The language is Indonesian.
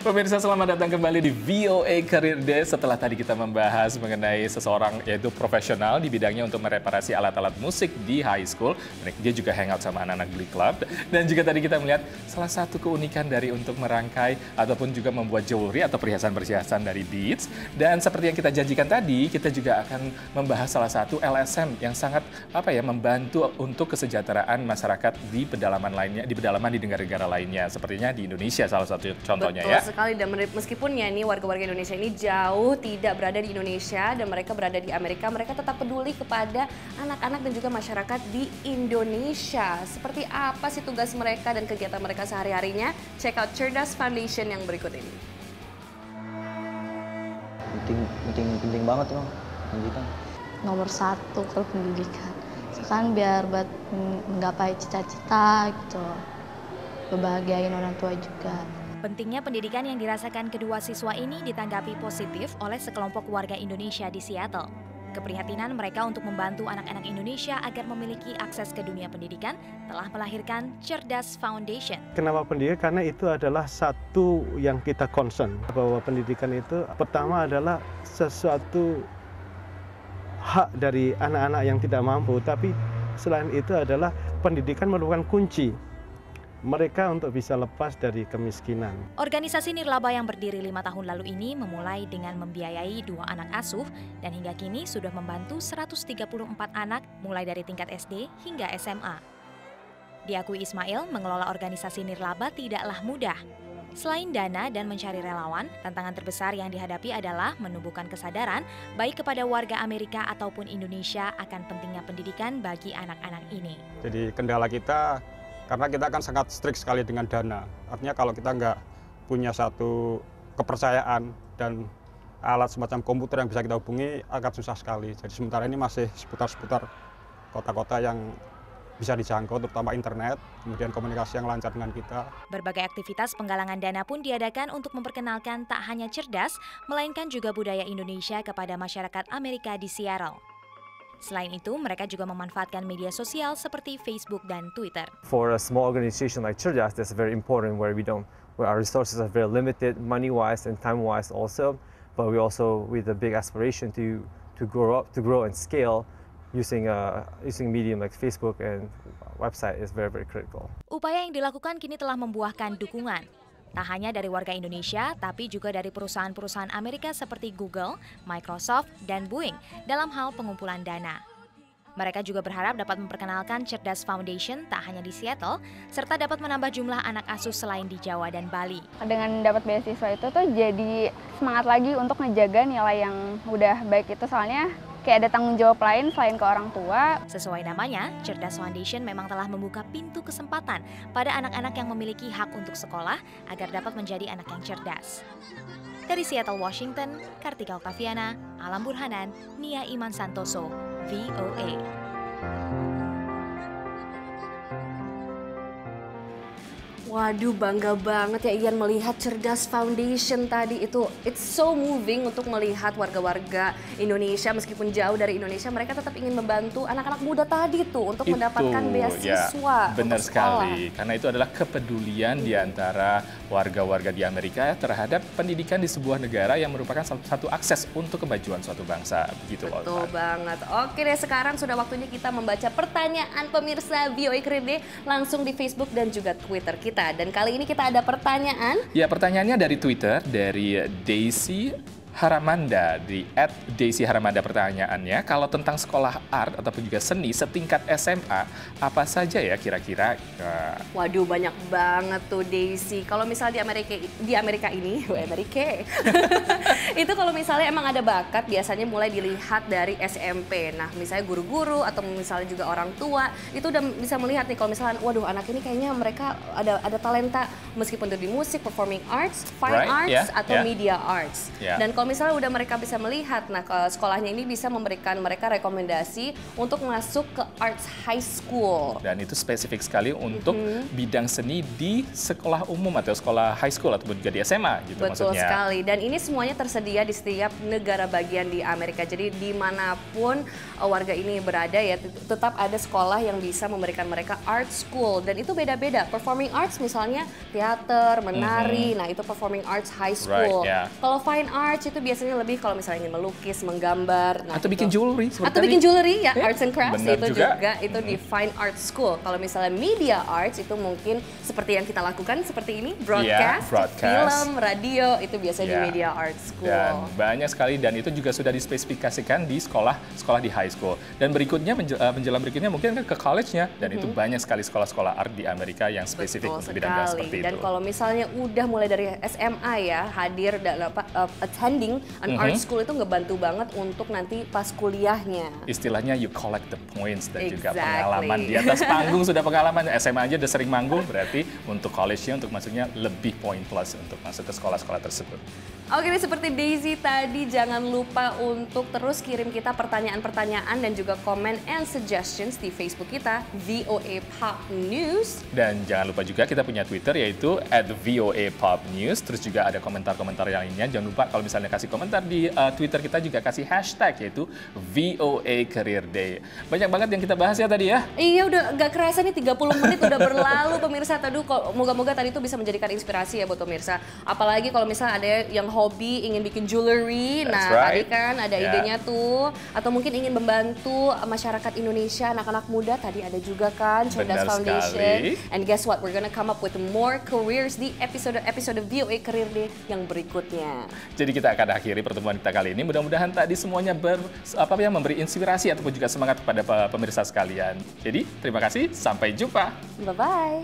Pemirsa, selamat datang kembali di VOA Career Day. Setelah tadi kita membahas mengenai seseorang yaitu profesional di bidangnya untuk mereparasi alat-alat musik di high school. Dia juga hangout sama anak-anak Glee Club. Dan juga tadi kita melihat salah satu keunikan dari untuk merangkai ataupun juga membuat jewelry atau perhiasan-perhiasan dari beads. Dan seperti yang kita janjikan tadi, kita juga akan membahas salah satu LSM yang sangat membantu untuk kesejahteraan masyarakat di pedalaman lainnya, di pedalaman di negara-negara lainnya. Sepertinya di Indonesia salah satu contohnya. Betul sekali, dan meskipun ya ini warga-warga Indonesia ini jauh tidak berada di Indonesia dan mereka berada di Amerika, mereka tetap peduli kepada anak-anak dan juga masyarakat di Indonesia. Seperti apa sih tugas mereka dan kegiatan mereka sehari-harinya? Check out Cerdas Foundation yang berikut ini. Penting banget loh pendidikan. Nomor satu kalau pendidikan. Sekarang biar buat menggapai cita-cita gitu. Kebahagiain orang tua juga. Pentingnya pendidikan yang dirasakan kedua siswa ini ditanggapi positif oleh sekelompok warga Indonesia di Seattle. Keprihatinan mereka untuk membantu anak-anak Indonesia agar memiliki akses ke dunia pendidikan telah melahirkan Cerdas Foundation. Kenapa pendidikan? Karena itu adalah satu yang kita concern, bahwa pendidikan itu pertama adalah sesuatu hak dari anak-anak yang tidak mampu, tapi selain itu adalah pendidikan merupakan kunci mereka untuk bisa lepas dari kemiskinan. Organisasi Nirlaba yang berdiri 5 tahun lalu ini memulai dengan membiayai 2 anak asuh dan hingga kini sudah membantu 134 anak mulai dari tingkat SD hingga SMA. Diakui Ismail, mengelola organisasi Nirlaba tidaklah mudah. Selain dana dan mencari relawan, tantangan terbesar yang dihadapi adalah menumbuhkan kesadaran baik kepada warga Amerika ataupun Indonesia akan pentingnya pendidikan bagi anak-anak ini. Jadi kendala kita karena kita akan sangat strict sekali dengan dana. Artinya kalau kita nggak punya satu kepercayaan dan alat semacam komputer yang bisa kita hubungi akan susah sekali. Jadi sementara ini masih seputar-seputar kota-kota yang bisa dijangkau, terutama internet, kemudian komunikasi yang lancar dengan kita. Berbagai aktivitas penggalangan dana pun diadakan untuk memperkenalkan tak hanya cerdas, melainkan juga budaya Indonesia kepada masyarakat Amerika di Seattle. Selain itu, mereka juga memanfaatkan media sosial seperti Facebook dan Twitter. For a small organization like Cerdas, that's very important where our resources are very limited, money-wise and time-wise also, but we also with a big aspiration to grow and scale using medium like Facebook and website is very critical. Upaya yang dilakukan kini telah membuahkan dukungan. Tak hanya dari warga Indonesia, tapi juga dari perusahaan-perusahaan Amerika seperti Google, Microsoft, dan Boeing dalam hal pengumpulan dana. Mereka juga berharap dapat memperkenalkan Cerdas Foundation tak hanya di Seattle, serta dapat menambah jumlah anak asuh selain di Jawa dan Bali. Dengan dapat beasiswa itu tuh jadi semangat lagi untuk ngejaga nilai yang udah baik itu, soalnya kayak ada tanggung jawab lain selain ke orang tua. Sesuai namanya, Cerdas Foundation memang telah membuka pintu kesempatan pada anak-anak yang memiliki hak untuk sekolah agar dapat menjadi anak yang cerdas. Dari Seattle, Washington, Kartika Oktaviana, Alam Burhanan, Nia Iman Santoso, VOA. Waduh, bangga banget ya Ian melihat Cerdas Foundation tadi itu. It's so moving untuk melihat warga-warga Indonesia meskipun jauh dari Indonesia, mereka tetap ingin membantu anak-anak muda tadi tuh untuk mendapatkan beasiswa. Ya, benar sekali. Karena itu adalah kepedulian di antara warga-warga di Amerika terhadap pendidikan di sebuah negara yang merupakan salah satu akses untuk kemajuan suatu bangsa. Begitu, betul banget. Oke deh, sekarang sudah waktunya kita membaca pertanyaan pemirsa VOA Career Day langsung di Facebook dan juga Twitter kita. Dan kali ini kita ada pertanyaan. Ya, pertanyaannya dari Twitter, dari Daisy Haramanda, di @DaisyHaramanda pertanyaannya, kalau tentang sekolah art ataupun juga seni setingkat SMA, apa saja ya kira-kira? Waduh, banyak banget tuh Daisy. Kalau misalnya di Amerika ini, Amerika, itu kalau misalnya emang ada bakat, biasanya mulai dilihat dari SMP. Nah, misalnya guru-guru atau misalnya juga orang tua, itu udah bisa melihat nih kalau misalnya, waduh anak ini kayaknya mereka ada talenta, meskipun itu di musik, performing arts, fine arts, atau media arts. Dan kalau Kalau misalnya udah mereka bisa melihat, nah sekolahnya ini bisa memberikan mereka rekomendasi untuk masuk ke Arts High School. Dan itu spesifik sekali untuk bidang seni di sekolah umum atau sekolah high school ataupun juga di SMA gitu. Betul maksudnya. sekali, dan ini semuanya tersedia di setiap negara bagian di Amerika. Jadi dimanapun warga ini berada ya, tetap ada sekolah yang bisa memberikan mereka art school. Dan itu beda-beda. Performing arts misalnya teater, menari, nah itu performing arts high school. Right, yeah. Kalau fine arts itu biasanya lebih kalau misalnya ingin melukis, menggambar. Nah, Atau bikin jewelry. Atau bikin jewelry ya, arts and crafts Benar itu juga. itu di fine art school. Kalau misalnya media arts itu mungkin seperti yang kita lakukan seperti ini, broadcast, film, radio, itu biasanya di media art school. Dan banyak sekali, dan itu juga sudah dispesifikasikan di sekolah di high school. Dan berikutnya, menjelang berikutnya mungkin kan ke college-nya, dan itu banyak sekali sekolah-sekolah art di Amerika yang spesifik untuk bidang seperti itu. Dan kalau misalnya udah mulai dari SMA ya, hadir dan attending an art school itu ngebantu banget untuk nanti pas kuliahnya. Istilahnya you collect the points dan juga pengalaman di atas panggung sudah pengalaman. SMA aja udah sering manggung, berarti untuk college-nya untuk masuknya lebih poin plus untuk masuk ke sekolah-sekolah tersebut. Oke, seperti Daisy tadi, jangan lupa untuk terus kirim kita pertanyaan-pertanyaan dan juga komen and suggestions di Facebook kita, VOA Pop News. Dan jangan lupa juga kita punya Twitter yaitu @VOA_PopNews. Terus juga ada komentar-komentar yang lainnya. Jangan lupa kalau misalnya kasih komentar di Twitter kita juga kasih hashtag yaitu VOA Career Day. Banyak banget yang kita bahas ya tadi ya. Iya, udah gak kerasa nih 30 menit udah berlalu pemirsa. Aduh, moga-moga tadi itu bisa menjadikan inspirasi ya buat pemirsa. Apalagi kalau misalnya ada yang hobi ingin bikin jewelry. Nah, tadi kan ada idenya tuh. Atau mungkin ingin membantu masyarakat Indonesia, anak-anak muda. Tadi ada juga kan Cerdas Foundation. And guess what? We're gonna come up with more careers di episode VOA Career Day yang berikutnya. Jadi kita akan akhiri pertemuan kita kali ini. Mudah-mudahan tadi semuanya memberi inspirasi ataupun juga semangat kepada pemirsa sekalian. Jadi terima kasih, sampai jumpa. Bye-bye.